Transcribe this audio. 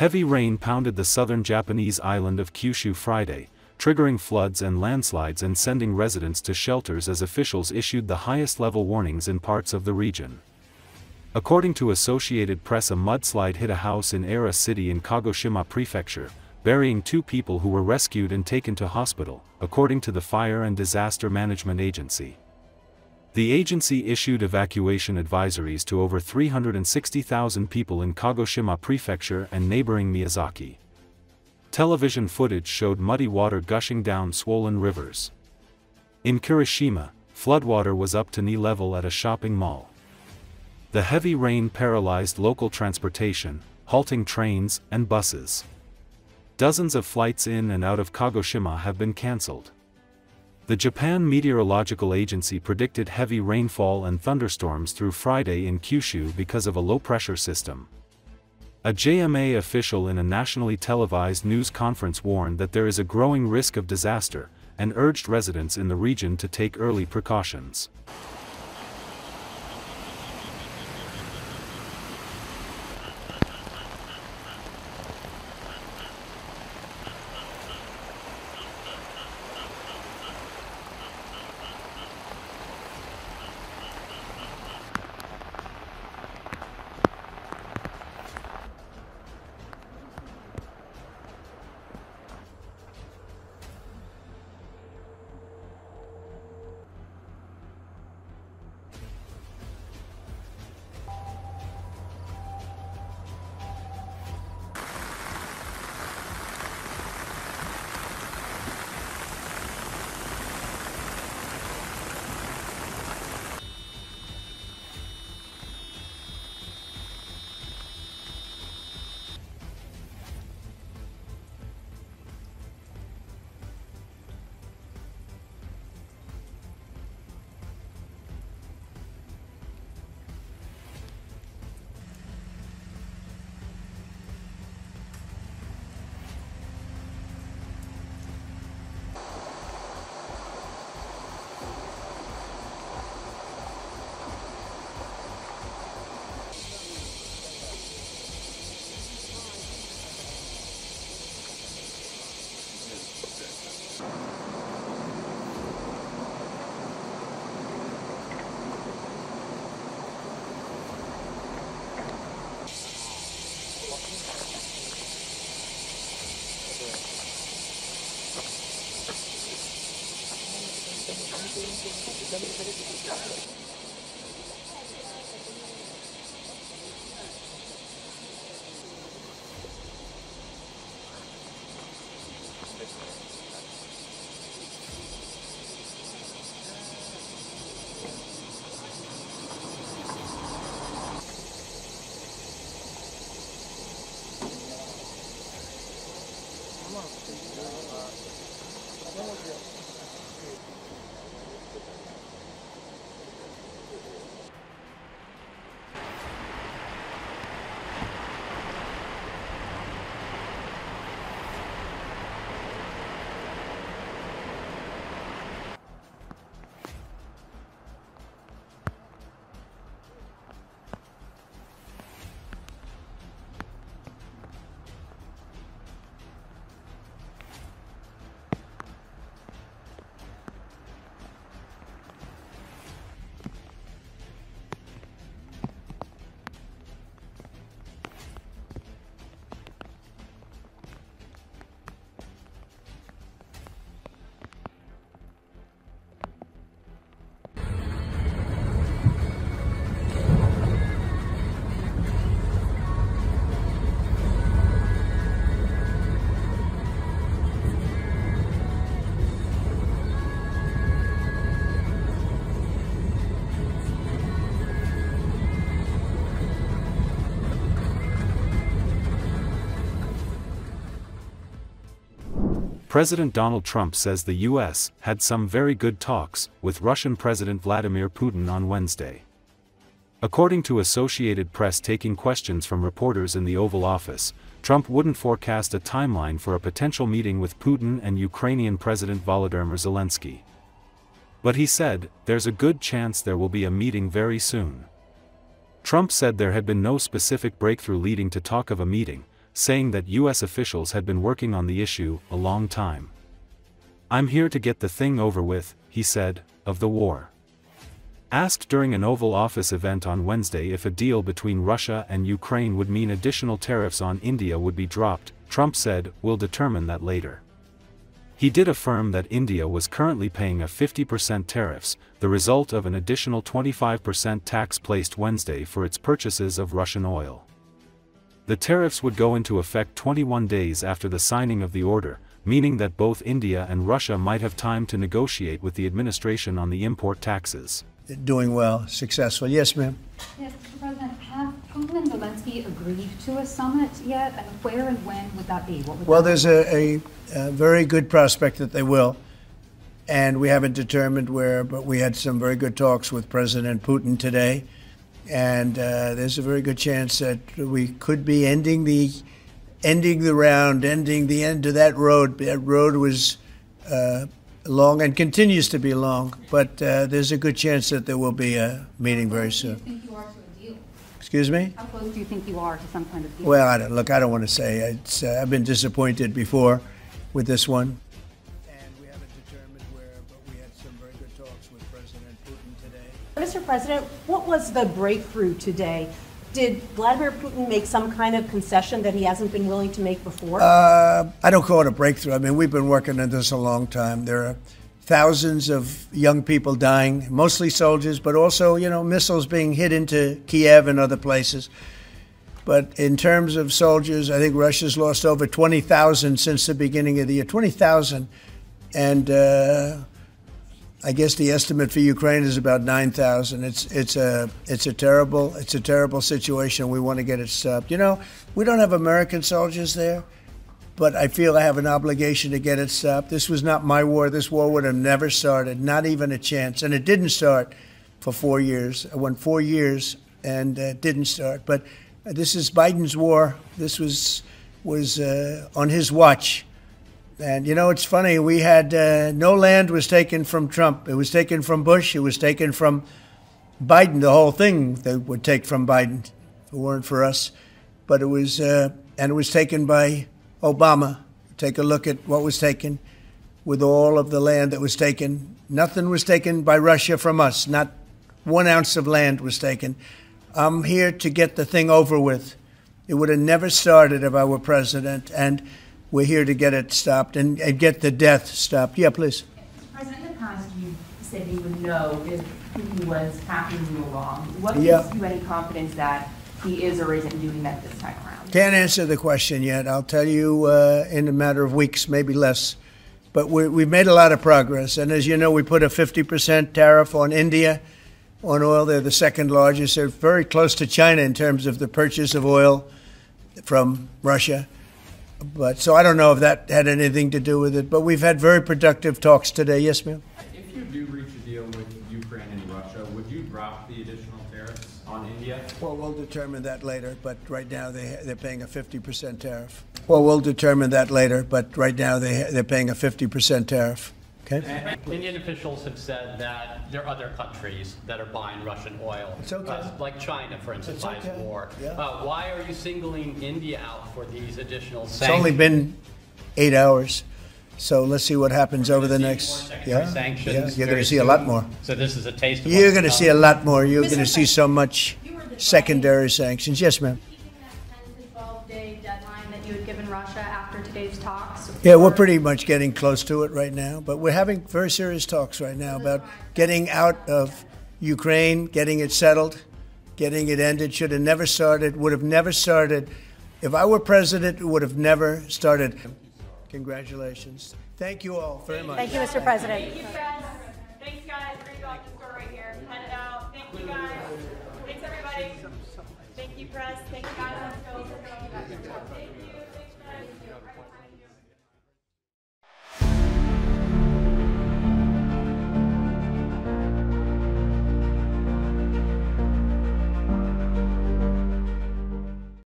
Heavy rain pounded the southern Japanese island of Kyushu Friday, triggering floods and landslides and sending residents to shelters as officials issued the highest level warnings in parts of the region. According to Associated Press, a mudslide hit a house in Aira city in Kagoshima prefecture, burying 2 people who were rescued and taken to hospital, according to the Fire and Disaster Management Agency. The agency issued evacuation advisories to over 360,000 people in Kagoshima prefecture and neighboring Miyazaki. Television footage showed muddy water gushing down swollen rivers. In Kirishima, floodwater was up to knee level at a shopping mall. The heavy rain paralyzed local transportation, halting trains and buses. Dozens of flights in and out of Kagoshima have been cancelled. The Japan Meteorological Agency predicted heavy rainfall and thunderstorms through Friday in Kyushu because of a low-pressure system. A JMA official in a nationally televised news conference warned that there is a growing risk of disaster, and urged residents in the region to take early precautions. President Donald Trump says the U.S. had some very good talks with Russian President Vladimir Putin on Wednesday. According to Associated Press, taking questions from reporters in the Oval Office, Trump wouldn't forecast a timeline for a potential meeting with Putin and Ukrainian President Volodymyr Zelenski. But he said, "There's a good chance there will be a meeting very soon." Trump said there had been no specific breakthrough leading to talk of a meeting, saying that U.S. officials had been working on the issue a long time. "I'm here to get the thing over with," he said, of the war. Asked during an Oval Office event on Wednesday if a deal between Russia and Ukraine would mean additional tariffs on India would be dropped, Trump said, "We'll determine that later." He did affirm that India was currently paying a 50% tariffs, the result of an additional 25% tax placed Wednesday for its purchases of Russian oil. The tariffs would go into effect 21 days after the signing of the order, meaning that both India and Russia might have time to negotiate with the administration on the import taxes. Doing well, successful. Yes, ma'am. Yes, Mr. President, have Putin and Zelenski agreed to a summit yet? And where and when would that be? Well, there's a very good prospect that they will. And we haven't determined where, but we had some very good talks with President Putin today. And there's a very good chance that we could be ending the end of that road. That road was long and continues to be long, but there's a good chance that there will be a meeting very soon. How close do you think you are to a deal? Excuse me? How close do you think you are to some kind of deal? Well, I don't want to say. I've been disappointed before with this one. And we haven't determined where, but we had some very good talks with President Putin today. Mr. President, what was the breakthrough today? Did Vladimir Putin make some kind of concession that he hasn't been willing to make before? I don't call it a breakthrough. I mean, we've been working on this a long time. There are thousands of young people dying, mostly soldiers, but also, missiles being hit into Kiev and other places. But in terms of soldiers, I think Russia's lost over 20,000 since the beginning of the year. 20,000. And I guess the estimate for Ukraine is about 9,000. It's a terrible situation. We want to get it stopped. We don't have American soldiers there, but I feel I have an obligation to get it stopped. This was not my war. This war would have never started, not even a chance. And it didn't start for 4 years. It went 4 years and it didn't start. But this is Biden's war. This was on his watch. And, it's funny, we had no land was taken from Trump. It was taken from Bush. It was taken from Biden. The whole thing they would take from Biden if it weren't for us. But it was taken by Obama. Take a look at what was taken with all of the land that was taken. Nothing was taken by Russia from us. Not 1 ounce of land was taken. I'm here to get the thing over with. It would have never started if I were president. And we're here to get it stopped and get the death stopped. Yeah, please. President, in the past, you said you would know if Putin was passing you along. What gives you any confidence that he is or isn't doing that this time around? Can't answer the question yet. I'll tell you in a matter of weeks, maybe less. But we've made a lot of progress. And as you know, we put a 50% tariff on India on oil. They're the second largest. They're very close to China in terms of the purchase of oil from Russia. But so I don't know if that had anything to do with it. But we've had very productive talks today. Yes, ma'am. If you do reach a deal with Ukraine and Russia, would you drop the additional tariffs on India? Well, we'll determine that later. But right now they're paying a 50% tariff. Well, we'll determine that later. But right now they're paying a 50% tariff. Okay. Indian officials have said that there are other countries that are buying Russian oil. It's okay. Like China, for instance, buys more. Yeah. Why are you singling India out for these additional sanctions? It's only been 8 hours. So let's see what happens over the next. Sanctions. You're going to see a lot more. So this is a taste of You're going to see a lot more. You're going to see so much secondary sanctions. Yes, ma'am. Russia after today's talks? Yeah, we're pretty much getting close to it right now, but we're having very serious talks right now about getting out of Ukraine, getting it settled, getting it ended. Should have never started, would have never started. If I were president, it would have never started. Congratulations. Thank you all very much. Thank you, Mr. President. Thank you, press. Thanks, guys. Great job to score right here. Head it out. Thank you, guys. Thanks, everybody. Thank you, press. Thank you, guys. Let's go.